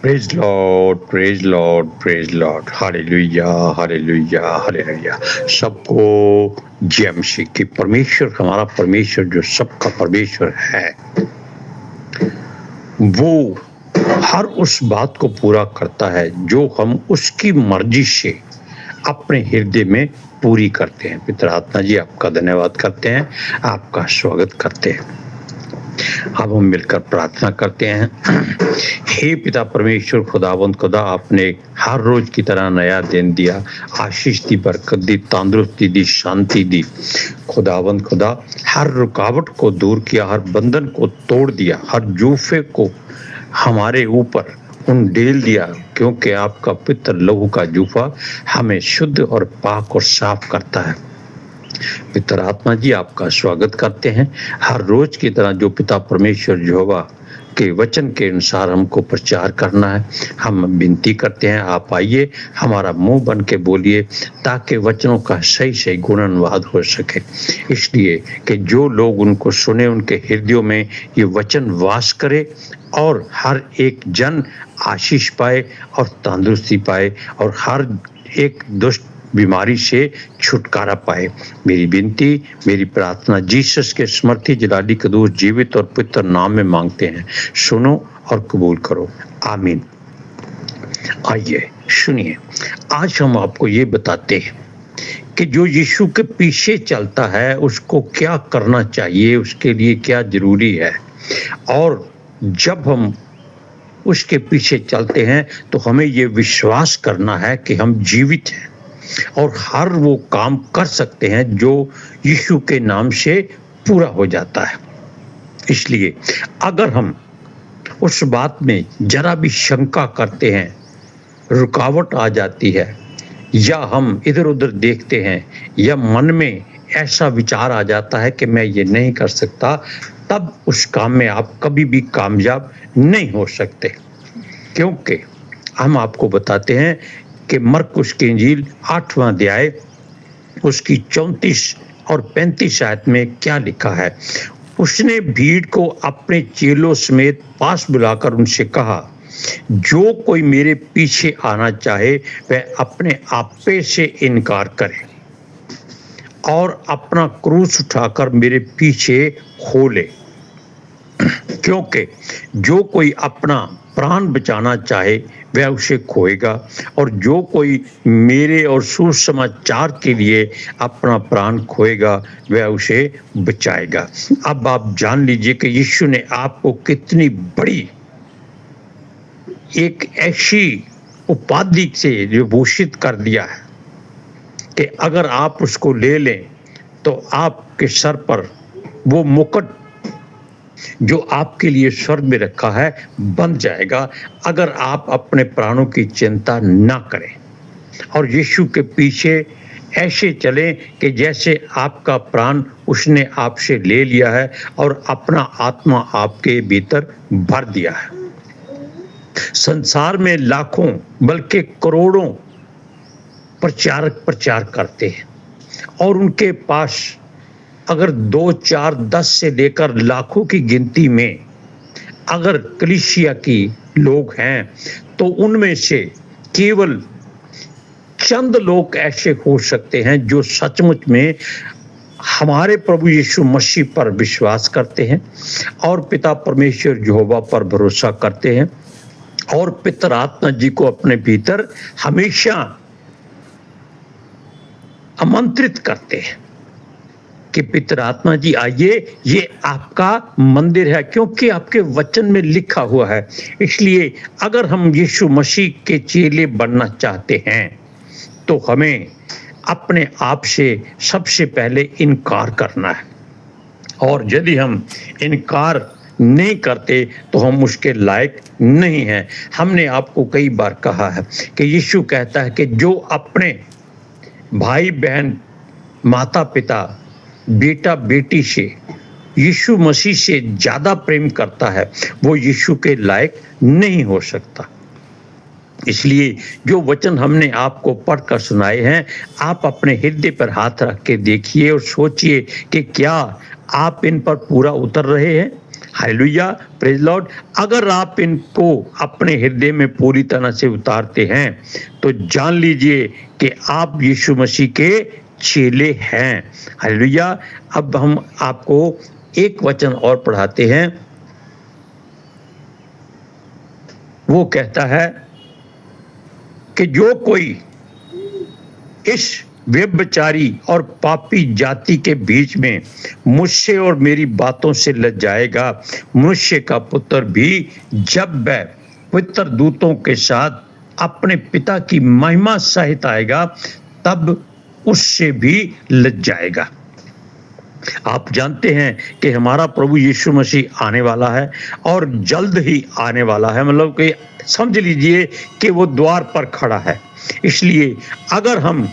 Praise Lord, praise Lord, praise Lord. Hallelujah, hallelujah, hallelujah. सबको जय मसीह की। परमेश्वर, हमारा परमेश्वर जो सबका परमेश्वर है, वो हर उस बात को पूरा करता है जो हम उसकी मर्जी से अपने हृदय में पूरी करते हैं। पिता आत्मा जी, आपका धन्यवाद करते हैं, आपका स्वागत करते हैं। अब हम मिलकर प्रार्थना करते हैं। हे पिता परमेश्वर, खुदावंद खुदा, आपने हर रोज की तरह नया दिन दिया, आशीष दी, बरकत दी, तंदुरुस्ती दी, शांति दी। खुदावंद खुदा, हर रुकावट को दूर किया, हर बंधन को तोड़ दिया, हर जूफे को हमारे ऊपर उंडेल दिया, क्योंकि आपका पितर लहू का जूफा हमें शुद्ध और पाक और साफ करता है। पितर आत्मा जी, आपका स्वागत करते हैं। हर रोज की तरह जो पिता परमेश्वर यहोवा के वचन के अनुसार हमको प्रचार करना है, हम विनती करते हैं, आप आइए, हमारा मुंह बन के बोलिए, ताकि वचनों का सही सही गुणानुवाद हो सके। इसलिए कि जो लोग उनको सुने, उनके हृदयों में ये वचन वास करे और हर एक जन आशीष पाए और तंदुरुस्ती पाए और हर एक दुष्ट बीमारी से छुटकारा पाए। मेरी विनती, मेरी प्रार्थना जीसस के स्मृति जलाली कदूस जीवित और पवित्र नाम में मांगते हैं। सुनो और कबूल करो, आमीन। आइए सुनिए, आज हम आपको ये बताते हैं कि जो यीशु के पीछे चलता है उसको क्या करना चाहिए, उसके लिए क्या जरूरी है। और जब हम उसके पीछे चलते हैं तो हमें ये विश्वास करना है कि हम जीवित हैं और हर वो काम कर सकते हैं जो यीशु के नाम से पूरा हो जाता है। इसलिए अगर हम उस बात में जरा भी शंका करते हैं, रुकावट आ जाती है, या हम इधर उधर देखते हैं, या मन में ऐसा विचार आ जाता है कि मैं ये नहीं कर सकता, तब उस काम में आप कभी भी कामयाब नहीं हो सकते। क्योंकि हम आपको बताते हैं कि मरकुस की इंजील 8वां अध्याय उसकी 34 और 35 आयत में क्या लिखा है। उसने भीड़ को अपने चेलों समेत पास बुलाकर उनसे कहा, जो कोई मेरे पीछे आना चाहे वह अपने आपे से इनकार करे और अपना क्रूस उठाकर मेरे पीछे हो ले। क्योंकि जो कोई अपना प्राण बचाना चाहे वह उसे खोएगा, और जो कोई मेरे और सुसमाचार के लिए अपना प्राण खोएगा वह उसे बचाएगा। अब आप जान लीजिए कि यीशु ने आपको कितनी बड़ी एक ऐसी उपाधि से विभूषित कर दिया है कि अगर आप उसको ले लें तो आपके सर पर वो मुकुट जो आपके लिए स्वर्ग में रखा है बन जाएगा, अगर आप अपने प्राणों की चिंता ना करें और यीशु के पीछे ऐसे चलें कि जैसे आपका प्राण उसने आपसे ले लिया है और अपना आत्मा आपके भीतर भर दिया है। संसार में लाखों बल्कि करोड़ों प्रचारक प्रचार करते हैं और उनके पास अगर 2, 4, 10 से लेकर लाखों की गिनती में अगर कलीसिया की लोग हैं तो उनमें से केवल चंद लोग ऐसे हो सकते हैं जो सचमुच में हमारे प्रभु यीशु मसीह पर विश्वास करते हैं और पिता परमेश्वर यहोवा पर भरोसा करते हैं और पितर आत्मा जी को अपने भीतर हमेशा आमंत्रित करते हैं कि पितर आत्मा जी आइए, ये आपका मंदिर है, क्योंकि आपके वचन में लिखा हुआ है। इसलिए अगर हम यीशु मसीह के चेले बनना चाहते हैं तो हमें अपने आप से सबसे पहले इनकार करना है, और यदि हम इनकार नहीं करते तो हम उसके लायक नहीं हैं। हमने आपको कई बार कहा है कि यीशु कहता है कि जो अपने भाई बहन, माता पिता, बेटा बेटी से यीशु मसीह से ज्यादा प्रेम करता है वो यीशु के लायक नहीं हो सकता। इसलिए जो वचन हमने आपको पढ़कर सुनाए हैं, आप अपने हृदय पर हाथ रख के देखिए और सोचिए कि क्या आप इन पर पूरा उतर रहे हैं। Hallelujah, praise Lord. अगर आप इनको अपने हृदय में पूरी तरह से उतारते हैं तो जान लीजिए कि आप यीशु मसीह के चेले हैं। हालेलुया। अब हम आपको एक वचन और पढ़ाते हैं। वो कहता है कि जो कोई इस व्यभिचारी और पापी जाति के बीच में मुझसे और मेरी बातों से लज जाएगा, मनुष्य का पुत्र भी जब वह पवित्र दूतों के साथ अपने पिता की महिमा सहित आएगा तब उससे भी लज जाएगा। आप जानते हैं कि हमारा प्रभु यीशु मसीह आने वाला है और जल्द ही आने वाला है, मतलब कि समझ लीजिए कि वो द्वार पर खड़ा है। इसलिए अगर हम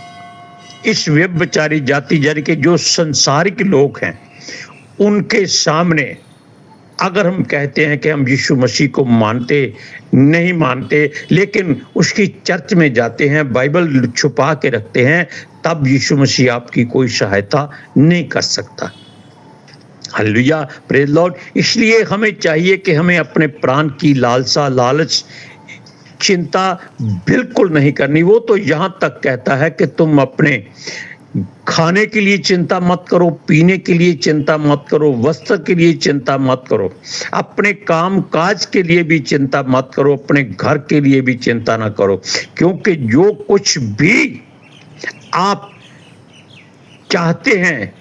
इस व्यभिचारी जाति यानी कि जो संसारिक लोग हैं उनके सामने अगर हम कहते हैं कि हम यीशु मसीह को मानते नहीं मानते, लेकिन उसकी चर्च में जाते हैं, बाइबल छुपा के रखते हैं, तब यीशु मसीह आपकी कोई सहायता नहीं कर सकता। Hallelujah, praise Lord. इसलिए हमें चाहिए कि हमें अपने प्राण की लालसा, लालच, चिंता बिल्कुल नहीं करनी। वो तो यहां तक कहता है कि तुम अपने खाने के लिए चिंता मत करो, पीने के लिए चिंता मत करो, वस्त्र के लिए चिंता मत करो, अपने काम काज के लिए भी चिंता मत करो, अपने घर के लिए भी चिंता ना करो, क्योंकि जो कुछ भी आप चाहते हैं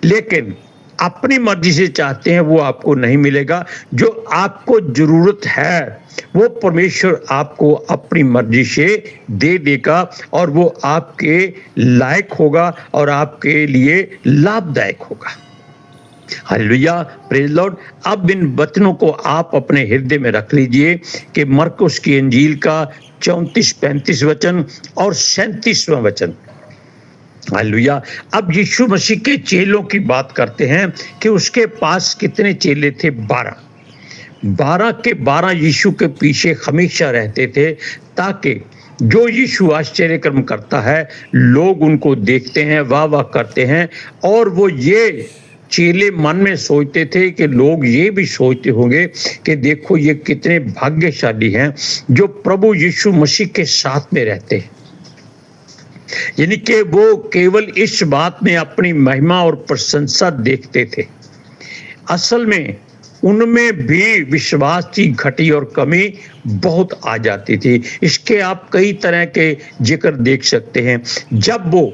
लेकिन अपनी मर्जी से चाहते हैं वो आपको नहीं मिलेगा। जो आपको जरूरत है वो परमेश्वर आपको अपनी मर्जी से दे देगा और वो आपके लायक होगा और आपके लिए लाभदायक होगा। Hallelujah, praise Lord. अब इन वचनों को आप अपने हृदय में रख लीजिए कि मरकुस की इंजील का 34-35 वचन और 37वां वचन। हालेलुया। अब यीशु मसीह के चेलों की बात करते हैं कि उसके पास कितने चेले थे? 12 के 12 यीशु के पीछे हमेशा रहते थे, ताकि जो यीशु आश्चर्य कर्म करता है लोग उनको देखते हैं, वाह वाह करते हैं। और वो ये चेले मन में सोचते थे कि लोग ये भी सोचते होंगे कि देखो ये कितने भाग्यशाली हैं जो प्रभु यीशु मसीह के साथ में रहते हैं। यानी कि वो केवल इस बात में अपनी महिमा और प्रशंसा देखते थे। असल में उनमें भी विश्वास की घटी और कमी बहुत आ जाती थी। इसके आप कई तरह के जिक्र देख सकते हैं। जब वो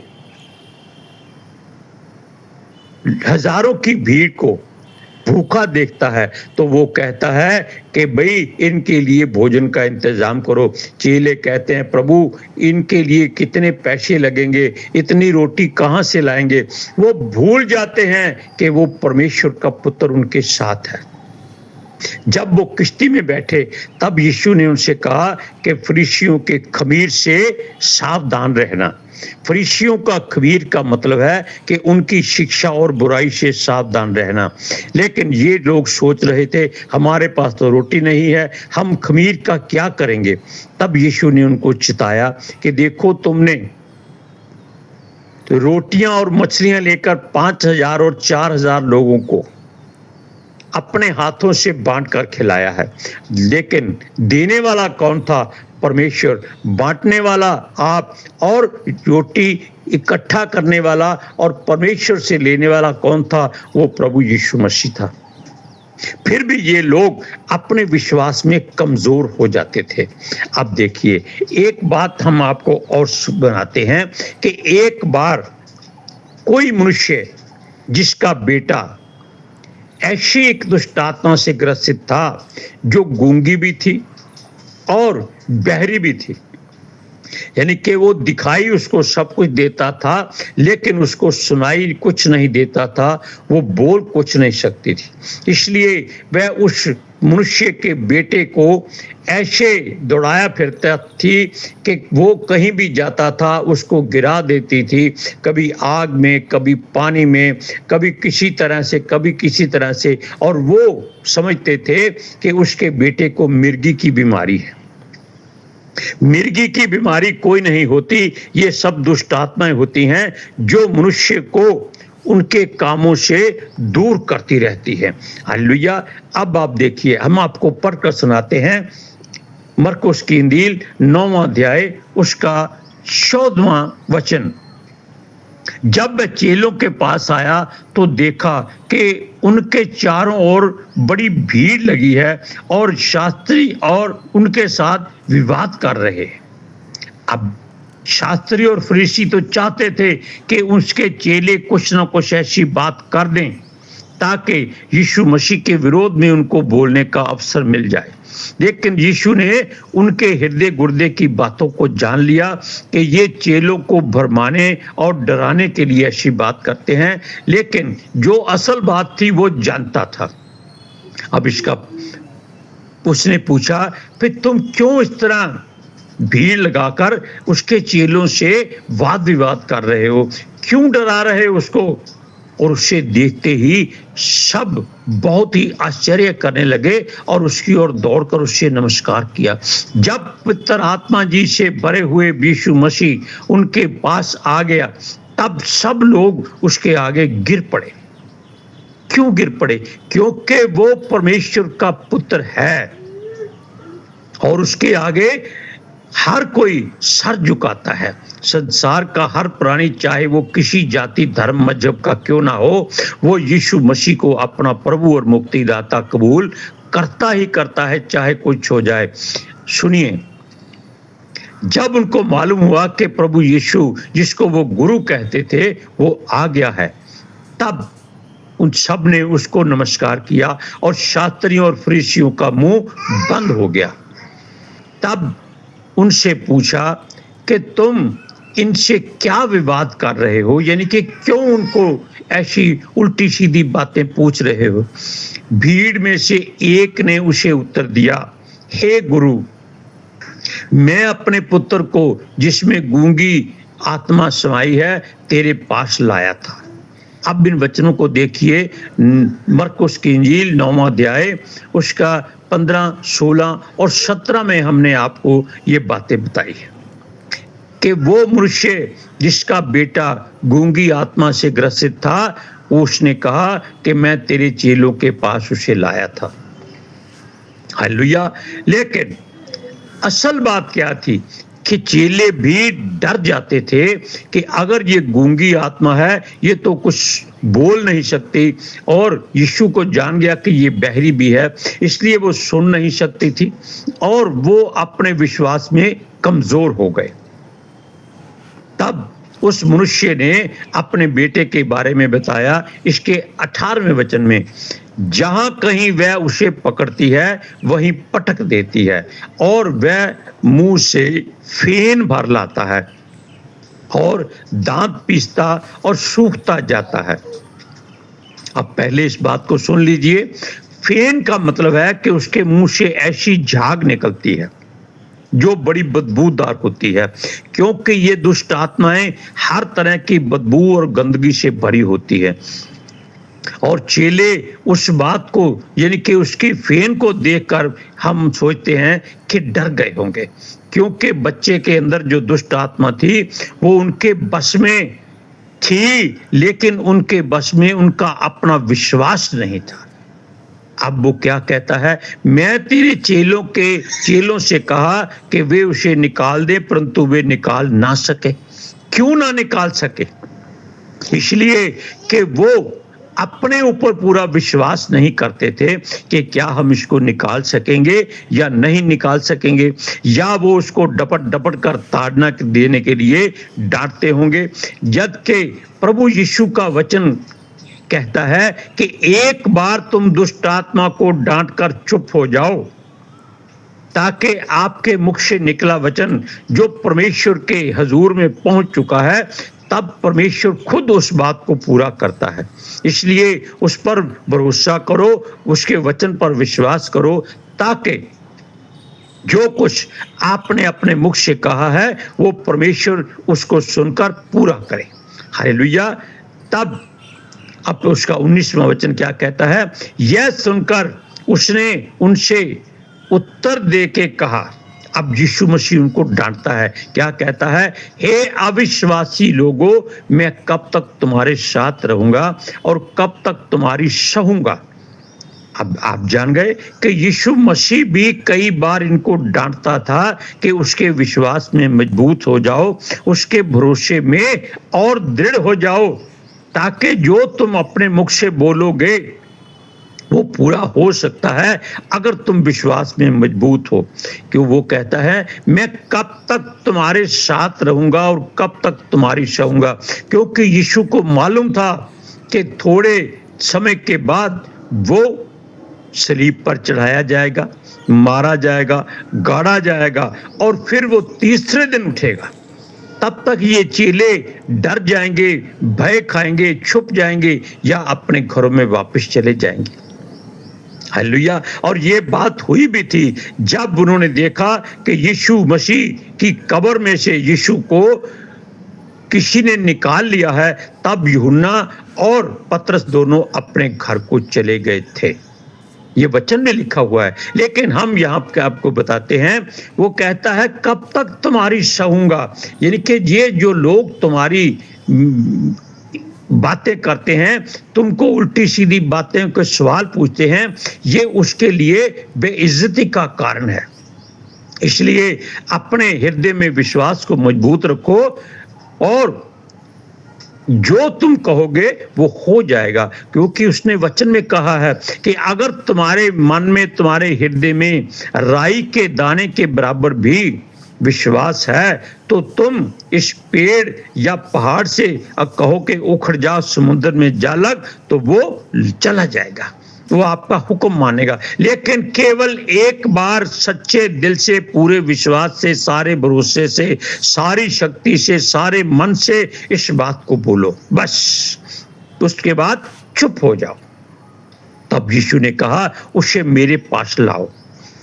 हजारों की भीड़ को भूखा देखता है तो वो कहता है कि भाई इनके लिए भोजन का इंतजाम करो। चेले कहते हैं प्रभु इनके लिए कितने पैसे लगेंगे, इतनी रोटी कहाँ से लाएंगे। वो भूल जाते हैं कि वो परमेश्वर का पुत्र उनके साथ है। जब वो किश्ती में बैठे तब यीशु ने उनसे कहा कि फरीसियों के खमीर से सावधान रहना। फरीसियों का खमीर का मतलब है कि उनकी शिक्षा और बुराई से सावधान रहना। लेकिन ये लोग सोच रहे थे हमारे पास तो रोटी नहीं है, हम खमीर का क्या करेंगे। तब यीशु ने उनको चिताया कि देखो तुमने तो रोटियां और मछलियां लेकर 5000 और 4000 लोगों को अपने हाथों से बांट कर खिलाया है, लेकिन देने वाला कौन था? परमेश्वर। बांटने वाला आप और रोटी इकट्ठा करने वाला और परमेश्वर से लेने वाला कौन था? वो प्रभु यीशु मसीह था। फिर भी ये लोग अपने विश्वास में कमजोर हो जाते थे। अब देखिए एक बात हम आपको और बनाते हैं कि एक बार कोई मनुष्य जिसका बेटा ऐसी एक दुष्ट आत्मा से ग्रसित था जो गूंगी भी थी और बहरी भी थी, यानी कि वो दिखाई उसको सब कुछ देता था लेकिन उसको सुनाई कुछ नहीं देता था, वो बोल कुछ नहीं सकती थी। इसलिए वह उस मनुष्य के बेटे को ऐसे दौड़ाया फिरता थी कि वो कहीं भी जाता था उसको गिरा देती थी, कभी आग में, कभी पानी में, कभी किसी तरह से, कभी किसी तरह से। और वो समझते थे कि उसके बेटे को मिर्गी की बीमारी है। मिर्गी की बीमारी कोई नहीं होती, ये सब दुष्ट आत्माएं होती हैं जो मनुष्य को उनके कामों से दूर करती रहती है। हालेलुया। अब आप देखिए, हम आपको पढ़कर सुनाते हैं मरकुस की इंजील 9वां अध्याय उसका 14वां वचन। जब वह चेलों के पास आया तो देखा कि उनके चारों ओर बड़ी भीड़ लगी है और शास्त्री और उनके साथ विवाद कर रहे हैं। अब शास्त्री और फरीसी तो चाहते थे कि उसके चेले कुछ ना कुछ ऐसी बात कर दें ताकि यीशु मसीह के विरोध में उनको बोलने का अवसर मिल जाए, लेकिन यीशु ने उनके हृदय गुर्दे की बातों को जान लिया कि ये चेलों को भरमाने और डराने के लिए ऐसी बात करते हैं, लेकिन जो असल बात थी वो जानता था। अब उसने पूछा, फिर तुम क्यों इस तरह भीड़ लगाकर उसके चेलों से वाद विवाद कर रहे हो? क्यों डरा रहे हो उसको? और उसे देखते ही सब बहुत ही आश्चर्य करने लगे और उसकी ओर दौड़कर उससे नमस्कार किया। जब पवित्र आत्मा जी से भरे हुए यीशु मसीह उनके पास आ गया, तब सब लोग उसके आगे गिर पड़े। क्यों गिर पड़े? क्योंकि वो परमेश्वर का पुत्र है और उसके आगे हर कोई सर झुकाता है। संसार का हर प्राणी, चाहे वो किसी जाति धर्म मजहब का क्यों ना हो, वो यीशु मसीह को अपना प्रभु और मुक्तिदाता कबूल करता ही करता है, चाहे कुछ हो जाए। सुनिए, जब उनको मालूम हुआ कि प्रभु यीशु जिसको वो गुरु कहते थे वो आ गया है, तब उन सब ने उसको नमस्कार किया और शास्त्रियों और फरीसियों का मुंह बंद हो गया। तब उनसे पूछा कि तुम इनसे क्या विवाद कर रहे हो, यानी कि क्यों उनको ऐसी उल्टी सीधी बातें पूछ रहे हो? भीड़ में से एक ने उसे उत्तर दिया, हे गुरु, मैं अपने पुत्र को जिसमें गूंगी आत्मा समाई है तेरे पास लाया था। अब इन वचनों को देखिए, मरकुस की इंजील 9वां अध्याय उसका 15, 16 और 17 में हमने आपको ये बातें बताई है कि वो मनुष्य जिसका बेटा गूंगी आत्मा से ग्रसित था, उसने कहा कि मैं तेरे चेलों के पास उसे लाया था। हालेलुया। लेकिन असल बात क्या थी कि चेले भी डर जाते थे कि अगर ये गूंगी आत्मा है, ये तो कुछ बोल नहीं सकती, और यीशु को जान गया कि ये बहरी भी है, इसलिए वो सुन नहीं सकती थी और वो अपने विश्वास में कमजोर हो गए। तब उस मनुष्य ने अपने बेटे के बारे में बताया इसके 18वें वचन में, जहां कहीं वह उसे पकड़ती है वहीं पटक देती है और वह मुंह से फेन भर लाता है और दांत पीसता और सूखता जाता है। अब पहले इस बात को सुन लीजिए। फेन का मतलब है कि उसके मुंह से ऐसी झाग निकलती है जो बड़ी बदबूदार होती है, क्योंकि ये दुष्ट आत्माएं हर तरह की बदबू और गंदगी से भरी होती है। और चेले उस बात को, यानी कि उसकी फेन को देखकर हम सोचते हैं कि डर गए होंगे, क्योंकि बच्चे के अंदर जो दुष्ट आत्मा थी वो उनके बस में थी, लेकिन उनके बस में उनका अपना विश्वास नहीं था। अब वो क्या कहता है, मैं तेरे चेलों से कहा कि वे उसे निकाल दे, परंतु वे निकाल ना सके। क्यों ना निकाल सके? इसलिए कि वो अपने ऊपर पूरा विश्वास नहीं करते थे कि क्या हम इसको निकाल सकेंगे या नहीं निकाल सकेंगे, या वो उसको डपट डपट कर ताड़ना देने के लिए डांटते होंगे। जबकि प्रभु यीशु का वचन कहता है कि एक बार तुम दुष्ट आत्मा को डांटकर चुप हो जाओ, ताकि आपके मुख से निकला वचन जो परमेश्वर के हजूर में पहुंच चुका है, तब परमेश्वर खुद उस बात को पूरा करता है। इसलिए उस पर भरोसा करो, उसके वचन पर विश्वास करो, ताकि जो कुछ आपने अपने मुख से कहा है वो परमेश्वर उसको सुनकर पूरा करे। हालेलुया। तब अब उसका 19वां वचन क्या कहता है, यह सुनकर उसने उनसे उत्तर दे के कहा, अब यीशु मसीह उनको डांटता है, क्या कहता है, हे अविश्वासी लोगों, मैं कब तक तुम्हारे साथ रहूंगा और कब तक तुम्हारी सहूंगा। अब आप जान गए कि यीशु मसीह भी कई बार इनको डांटता था कि उसके विश्वास में मजबूत हो जाओ, उसके भरोसे में और दृढ़ हो जाओ, ताकि जो तुम अपने मुख से बोलोगे वो पूरा हो सकता है अगर तुम विश्वास में मजबूत हो। क्यों वो कहता है, मैं कब तक तुम्हारे साथ रहूंगा और कब तक तुम्हारी सहूंगा, क्योंकि यीशु को मालूम था कि थोड़े समय के बाद वो सलीब पर चढ़ाया जाएगा, मारा जाएगा, गाड़ा जाएगा और फिर वो तीसरे दिन उठेगा। तब तक ये चेले डर जाएंगे, भय खाएंगे, छुप जाएंगे या अपने घरों में वापस चले जाएंगे। हालेलुया। और ये बात हुई भी थी जब उन्होंने देखा कि यीशु मसीह की कब्र में से यीशु को किसी ने निकाल लिया है, तब यूहन्ना और पतरस दोनों अपने घर को चले गए थे। ये वचन में लिखा हुआ है, लेकिन हम यहाँ पे आपको बताते हैं, वो कहता है कब तक तुम्हारी सहूंगा, यानी कि ये जो लोग तुम्हारी बातें करते हैं, तुमको उल्टी सीधी बातें के सवाल पूछते हैं, ये उसके लिए बेइज्जती का कारण है। इसलिए अपने हृदय में विश्वास को मजबूत रखो और जो तुम कहोगे वो हो जाएगा, क्योंकि उसने वचन में कहा है कि अगर तुम्हारे मन में, तुम्हारे हृदय में राई के दाने के बराबर भी विश्वास है तो तुम इस पेड़ या पहाड़ से कहो कि उखड़ जा, समुद्र में जा लग, तो वो चला जाएगा, वो आपका हुक्म मानेगा। लेकिन केवल एक बार सच्चे दिल से, पूरे विश्वास से, सारे भरोसे से, सारी शक्ति से, सारे मन से इस बात को बोलो, बस उसके बाद चुप हो जाओ। तब यीशु ने कहा, उसे मेरे पास लाओ।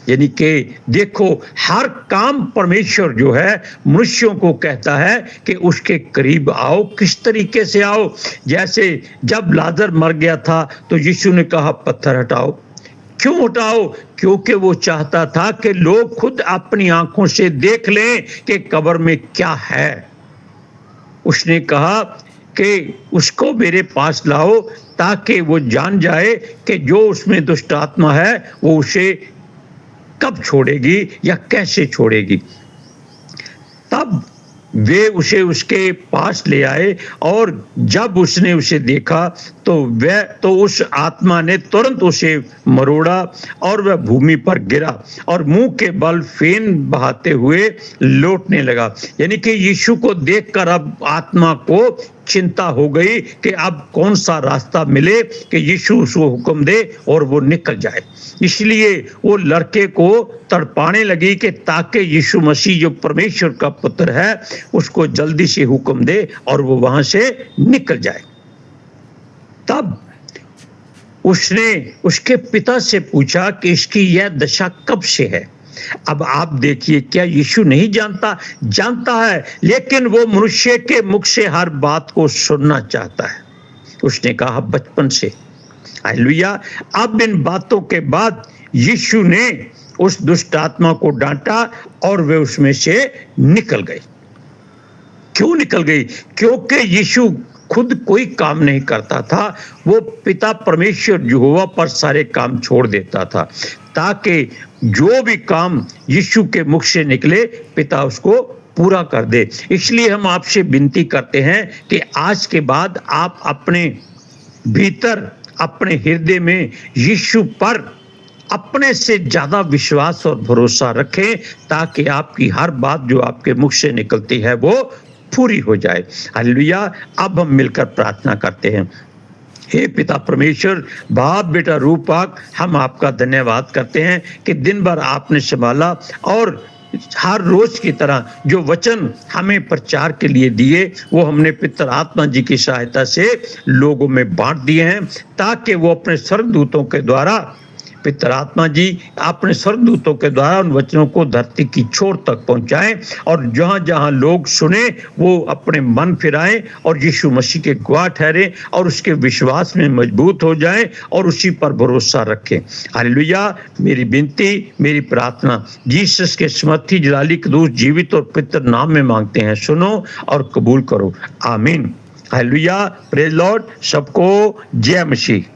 यानी कि देखो, हर काम परमेश्वर जो है मनुष्यों को कहता है कि उसके करीब आओ। किस तरीके से आओ? जैसे जब लाजर मर गया था तो यीशु ने कहा पत्थर हटाओ। क्यों हटाओ? क्योंकि वो चाहता था कि लोग खुद अपनी आंखों से देख लें कि कब्र में क्या है। उसने कहा कि उसको मेरे पास लाओ ताकि वो जान जाए कि जो उसमें दुष्ट आत्मा है वो उसे कब छोड़ेगी या कैसे छोड़ेगी। तब वे उसे उसके पास ले आए और जब उसने उसे देखा तो उस आत्मा ने तुरंत उसे मरोड़ा और वह भूमि पर गिरा और मुंह के बल फेन बहाते हुए लौटने लगा। यानी कि यीशु को देखकर अब आत्मा को चिंता हो गई कि अब कौन सा रास्ता मिले कि यीशु उसको हुक्म दे और वो निकल जाए। इसलिए वो लड़के को तड़पाने लगी कि ताकि यीशु मसीह जो परमेश्वर का पुत्र है उसको जल्दी से हुक्म दे और वो वहां से निकल जाए। तब उसने उसके पिता से पूछा कि इसकी यह दशा कब से है। अब आप देखिए, क्या यीशु नहीं जानता? जानता है, लेकिन वो मनुष्य के मुख से हर बात को सुनना चाहता है। उसने कहा बचपन से। हालेलुया। अब इन बातों के बाद यीशु ने उस दुष्ट आत्मा को डांटा और वे उसमें से निकल गई। क्यों निकल गई? क्योंकि यीशु खुद कोई काम नहीं करता था, वो पिता परमेश्वर यहोवा पर सारे काम छोड़ देता था, ताकि जो भी काम यीशु के मुख से निकले पिता उसको पूरा कर दे। इसलिए हम आपसे विनती करते हैं कि आज के बाद आप अपने भीतर, अपने हृदय में यीशु पर अपने से ज्यादा विश्वास और भरोसा रखें, ताकि आपकी हर बात जो आपके मुख से निकलती है वो पूरी हो जाए। हालेलुया। अब हम मिलकर प्रार्थना करते हैं। हे पिता परमेश्वर, बाप बेटा रूपाक, हम आपका धन्यवाद करते हैं कि दिन भर आपने संभाला और हर रोज की तरह जो वचन हमें प्रचार के लिए दिए वो हमने पितर आत्मा जी की सहायता से लोगों में बांट दिए हैं, ताकि वो अपने स्वर्गदूतों के द्वारा पितर आत्मा जी अपने स्वर्गदूतों के द्वारा उन वचनों को धरती की छोर तक पहुंचाएं और जहां-जहां लोग सुने वो अपने मन फिराएं और यीशु मसीह के गवाह ठहरे और उसके विश्वास में मजबूत हो जाएं और उसी पर भरोसा रखें। हालेलुया। मेरी विनती, मेरी प्रार्थना जीसस के समर्थी जलाली कदूस जीवित और पवित्र नाम में मांगते हैं, सुनो और कबूल करो। आमीन। हालेलुया। Praise Lord. सबको जय मसीह।